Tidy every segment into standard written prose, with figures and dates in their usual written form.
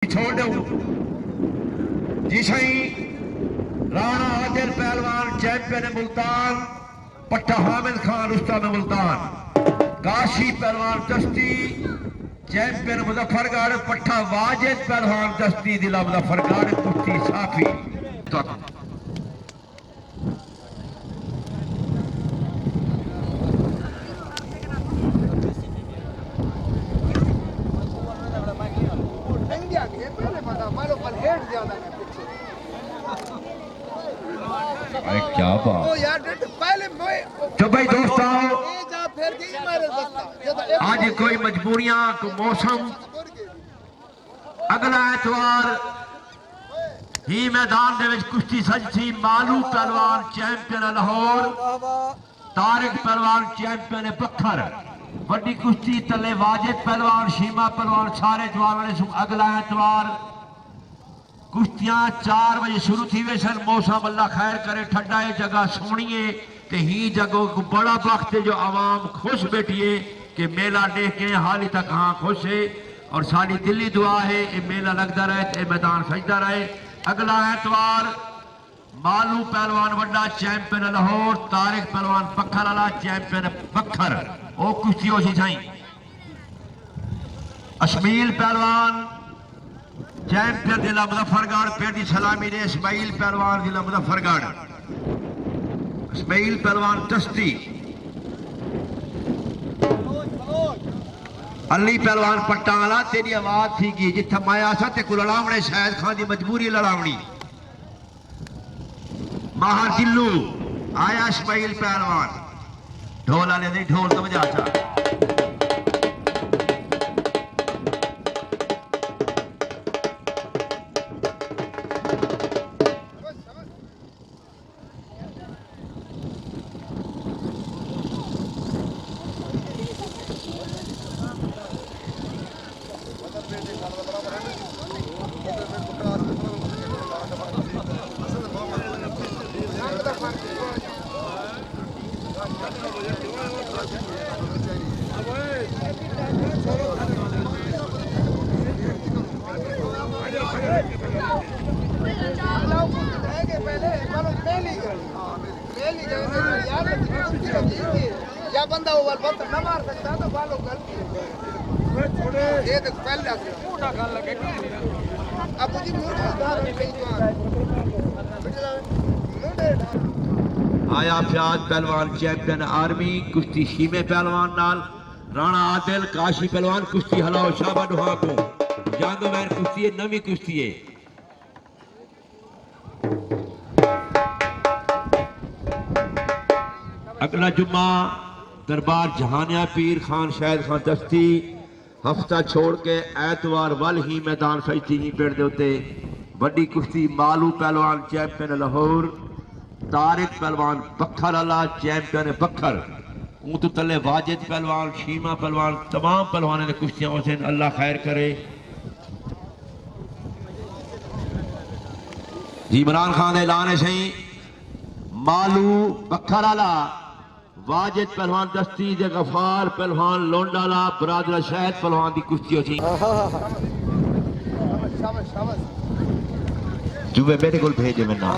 छोड़ दो जी सही। राणा आदिल पहलवान चैंपियन मुल्तान, पट्टा हामिद खान उस्ताद मुल्तान। काशी पहलवान दस्ती चैंपियन मुजफ्फरगढ़, पट्टा वाजिद पहलवान दस्ती जिला मुजफ्फरगढ़ कुश्ती साफी। अरे क्या बात तो भाई दोस्तों, आज कोई मजबूरियां को मौसम, अगला एतवार ही मैदान दे विच कुश्ती सजती। मालू पहलवान चैंपियन लाहौर, तारिक पहलवान चैंपियन पत्थर। बड़ी कुश्ती तले वाजिद पहलवान, शीमा पहलवान सारे जवान। अगला एतवार कुश्तियां 4 बजे शुरू थी वे सन। मौसम अल्लाह खैर करे, ठंडा है, जगह सोहनी है ते ही जगह को बड़ा वक्त है जो आवाम खुश बैठी है कि मेला देख के हाल तक हाँ खुश है। और सारी दिल्ली दुआ है ये मेला लगता रहे, ये मैदान सजता रहे। अगला एतवार मालू पहलवान वड्डा चैंपियन लाहौर, तारिक पहलवान पत्थर वाला चैंपियन पत्थर ओ कुश्ती हो सी साई। अशमील पहलवान चैंपियन जिला मुजफ्फरगढ़, पेटी सलामी ने इस्माइल पहलवान जिला मुजफ्फरगढ़। इस्माइल पहलवान दस्ती, अली पहलवान पट्टाला। तेरी आवाज थी कि जिथे माया सा ते को लड़ावने, शायद खान की मजबूरी लड़ावनी। माहर दिल्लू आया इस्माइल पहलवान, ढोल वाले नहीं, ढोल तो बजा सा। या बंदा वो बंदा न मार सकता तो बालों गलती ये तो पहले मोटा खान लगे अब जी आया फयाज पहलवान चैंपियन आर्मी कुश्ती शीमे पहलवान नाल। राणा आदिल काशी पहलवान कुश्ती हलाओ शाबा दुहा को। जंग मैन कुश्ती है, नवी कुश्ती है। अगला जुम्मा दरबार जहानिया पीर खान शाहिद खान दस्ती। हफ्ता छोड़ के एतवार वल ही मैदान सजती ही पेड़ दे उत्ते बड़ी कुश्ती। मालू पहलवान चैंपियन लाहौर, तारिक पहलवान पत्थर वाला चैंपियन पत्थर। ऊं तो तले वाजिद पहलवान, शीमा पहलवान, तमाम पहलवान ने कुश्तियां हो सन। अल्लाह खैर करे। जी इमरान खान का ऐलान है सही। मालू पत्थर वाला, वाजिद पहलवान दस्ती दे, गफार पहलवान लोंडाला, बरादर शहद पहलवान की कुश्ती हो सी। जुबे मेरे को भेजे मैं ना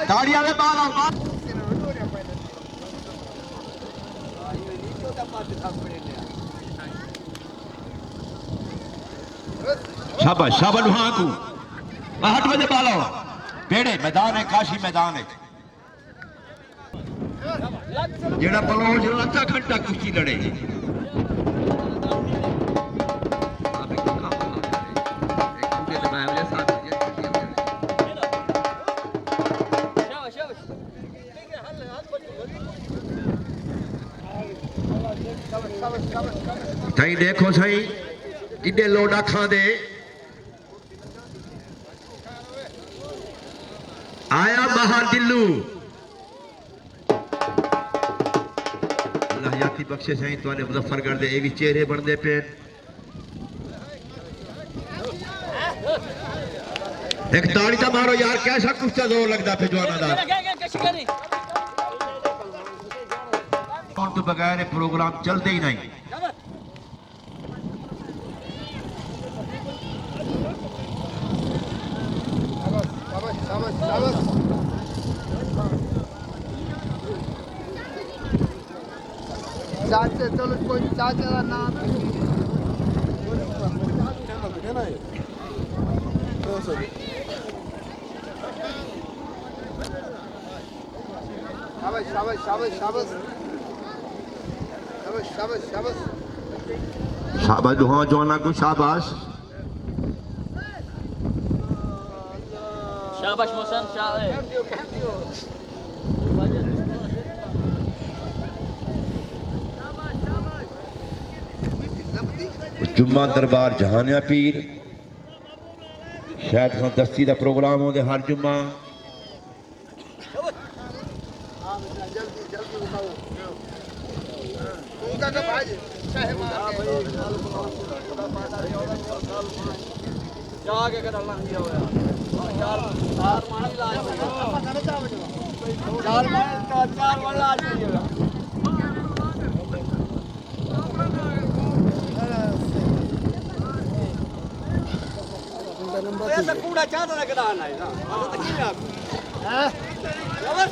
ताड़ियां में बाल शाबाश शाबाश। हाँ को 8 बजे बालो पेड़े मैदान है, काशी मैदान है। जेड़ा बलोच अद्धा घंटा कुश्ती लड़े। थई देखो सही किन्ने लोडा खांदे। आया बाहर दिल्लू, अल्लाह याती बख्शे सही। तो मुजफ्फरगढ़ दे भी चेहरे बनते पे। एक ताड़ी तो मारो यार, कैसा कुश्ता जोर लगता पे जवाना दा। तो बगैर प्रोग्राम चलते ही नहीं। शाबाश शाबाश चाचे चलो कोई चाचा का नाम शाबाश शाबाश शाबाश शाबाश शाबाश शाबाश शाबाश शाबाश दुहा जवाना को शाबाश शाबाश मोहसन शाबाश जुम्मा दरबार जहानिया पीर शायद खां दस्ती का प्रोग्राम होंगे हर जुम्मा जल्दी जल्दी उठाओ उनका कब आज चाहे मार जाके कर अल्लाह दिया हुआ चार चार मान लाज चार मान लाज दिया ये तो कूड़ा चाहता ना कदान है ना अब तो क्या हैं बस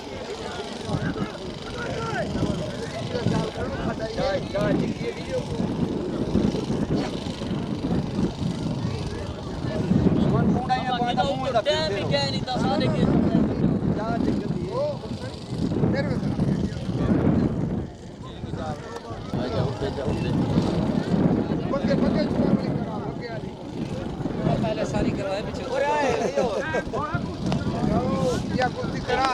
पहले सारी करवाए पीछे या कुछ करा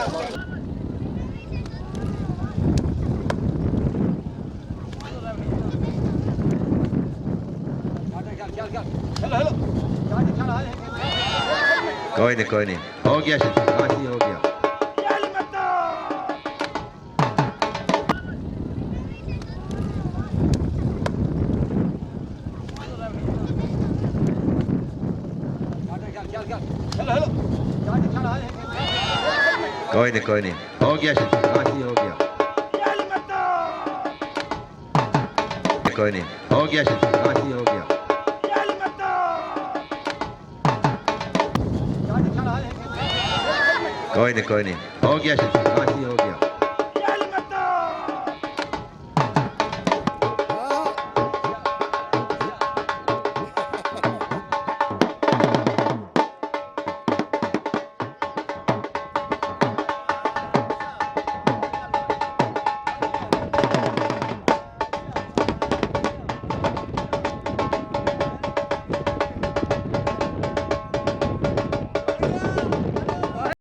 कोई नहीं हो गया काशी हो गया कोई नहीं हो गया काशी हो गया कोई नहीं हो गया काशी हो गया कोई नहीं हो गया काशी हो गया